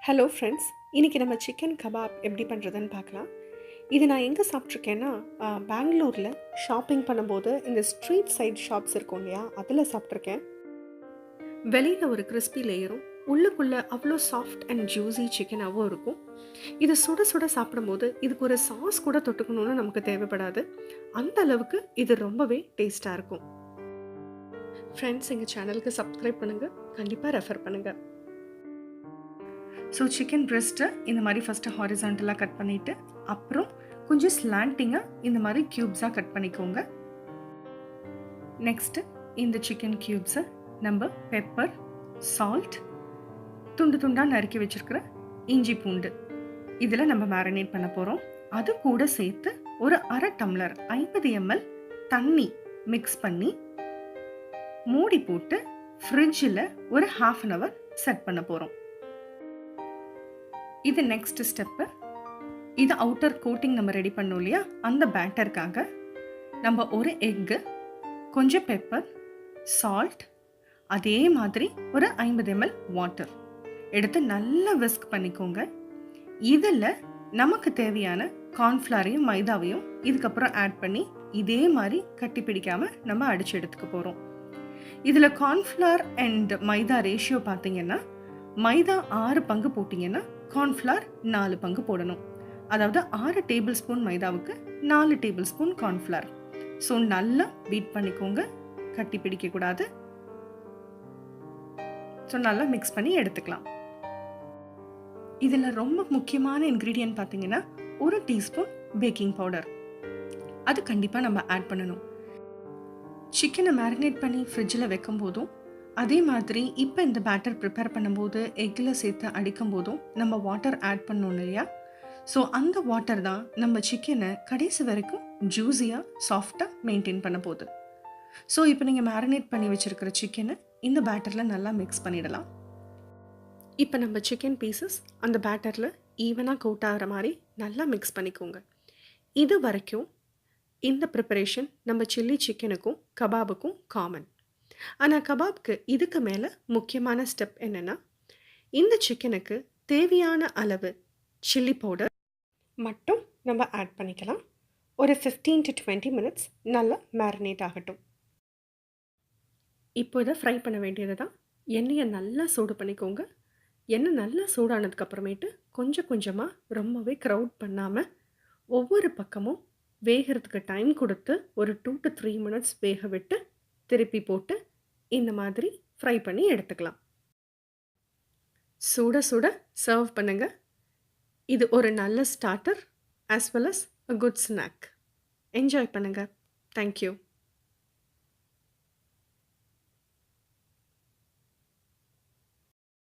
Hello friends, இன்றைக்கி நம்ம chicken kebab எப்படி பண்ணுறதுன்னு பார்க்கலாம். இது நான் எங்கே சாப்பிட்ருக்கேன்னா, பெங்களூரில் ஷாப்பிங் பண்ணும்போது இந்த ஸ்ட்ரீட் சைட் ஷாப்ஸ் இருக்கும் இல்லையா, அதில் சாப்பிட்ருக்கேன். வெளியில் ஒரு கிறிஸ்பி லேயரும் உள்ளுக்குள்ளே அவ்வளோ சாஃப்ட் அண்ட் ஜூஸி சிக்கனாகவும் இருக்கும். இது சுட சுட சாப்பிடும்போது இதுக்கு ஒரு சாஸ் கூட தொட்டுக்கணும்னு நமக்கு தேவைப்படாது. அந்த அளவுக்கு இது ரொம்பவே டேஸ்ட்டாக இருக்கும். ஃப்ரெண்ட்ஸ், எங்கள் சேனலுக்கு சப்ஸ்கிரைப் பண்ணுங்கள், கண்டிப்பாக ரெஃபர் பண்ணுங்கள். ஸோ சிக்கன் பிரெஸ்ட்டை இந்த மாதிரி ஃபஸ்ட்டு ஹாரிசான்டலாக கட் பண்ணிவிட்டு அப்புறம் கொஞ்சம் ஸ்லாண்டிங்காக இந்த மாதிரி க்யூப்ஸாக கட் பண்ணிக்கோங்க. நெக்ஸ்ட்டு இந்த சிக்கன் க்யூப்ஸை நம்ம பெப்பர், சால்ட், துண்டு துண்டாக நறுக்கி வச்சுருக்கிற இஞ்சி பூண்டு இதில் நம்ம மேரினேட் பண்ண போகிறோம். அது கூட சேர்த்து ஒரு அரை டம்ளர் 50 ml தண்ணி மிக்ஸ் பண்ணி மூடி போட்டு ஃப்ரிட்ஜில் ஒரு 1/2 hour செட் பண்ண போகிறோம். இது நெக்ஸ்ட் ஸ்டெப்பு. இது அவுட்டர் கோட்டிங் நம்ம ரெடி பண்ணோம் இல்லையா, அந்த பேட்டருக்காக நம்ம ஒரு எக்கு, கொஞ்சம் பெப்பர், சால்ட், அதே மாதிரி ஒரு 50 ml வாட்டர் எடுத்து நல்லா விஸ்க் பண்ணிக்கோங்க. இதில் நமக்கு தேவையான கார்ன்ஃப்ளவரையும் மைதாவையும் இதுக்கப்புறம் ஆட் பண்ணி இதே மாதிரி கட்டி பிடிக்காமல் நம்ம அடித்து எடுத்துக்க போகிறோம். இதில் கார்ன்ஃப்ளவர் அண்ட் மைதா ரேஷியோ பார்த்தீங்கன்னா, மைதா 6 பங்கு போட்டிங்கன்னா கார்ன்ஃப்ளவர் 4 பங்கு போடணும். அதாவது 6 டேபிள் ஸ்பூன் மைதாவுக்கு 4 டேபிள் ஸ்பூன் கார்ன்ஃப்ளவர். ஸோ நல்லா பீட் பண்ணிக்கோங்க, கட்டி பிடிக்கக்கூடாது. ஸோ நல்லா மிக்ஸ் பண்ணி எடுத்துக்கலாம். இதில் ரொம்ப முக்கியமான இன்க்ரீடியன்ட் பார்த்தீங்கன்னா 1 டீஸ்பூன் பேக்கிங் பவுடர். அது கண்டிப்பாக நம்ம ஆட் பண்ணணும். சிக்கனை மேரினேட் பண்ணி ஃப்ரிட்ஜில் வைக்கும் போதும், அதே மாதிரி இப்போ இந்த பேட்டர் ப்ரிப்பேர் பண்ணும்போது எக்கில் சேர்த்து அடிக்கும் போதும் நம்ம வாட்டர் ஆட் பண்ணணும் இல்லையா. ஸோ அந்த வாட்டர் தான் நம்ம சிக்கனை கடைசி வரைக்கும் ஜூஸியாக சாஃப்டாக மெயின்டைன் பண்ண போகுது. ஸோ இப்போ நீங்கள் மேரினேட் பண்ணி வச்சுருக்கிற சிக்கனை இந்த பேட்டரில் நல்லா மிக்ஸ் பண்ணிடலாம். இப்போ நம்ம சிக்கன் பீசஸ் அந்த பேட்டரில் ஈவனாக கோட் ஆகிற மாதிரி நல்லா மிக்ஸ் பண்ணிக்கோங்க. இது வரைக்கும் இந்த ப்ரிப்பரேஷன் நம்ம சில்லி சிக்கனுக்கும் கபாபுக்கும் காமன். ஆனால் கபாப்க்கு இதுக்கு மேலே முக்கியமான ஸ்டெப் என்னென்னா, இந்த சிக்கனுக்கு தேவையான அளவு சில்லி பவுடர் மட்டும் நம்ம ஆட் பண்ணிக்கலாம். ஒரு 15 to 20 minutes நல்லா மேரினேட் ஆகட்டும். இப்போ இதை ஃப்ரை பண்ண வேண்டியது தான். எண்ணெயை நல்லா சூடு பண்ணிக்கோங்க. எண்ணெய் நல்லா சூடானதுக்கப்புறமேட்டு கொஞ்சம் கொஞ்சமாக, ரொம்பவே க்ரௌட் பண்ணாமல், ஒவ்வொரு பக்கமும் வேகிறதுக்கு டைம் கொடுத்து ஒரு 2 to 3 minutes வேக விட்டு திருப்பி போட்டு இந்த மாதிரி ஃப்ரை பண்ணி எடுத்துக்கலாம். சுட சுட சர்வ் பண்ணுங்கள். இது ஒரு நல்ல starter as well as a good snack. Enjoy பண்ணுங்கள். தேங்க்யூ.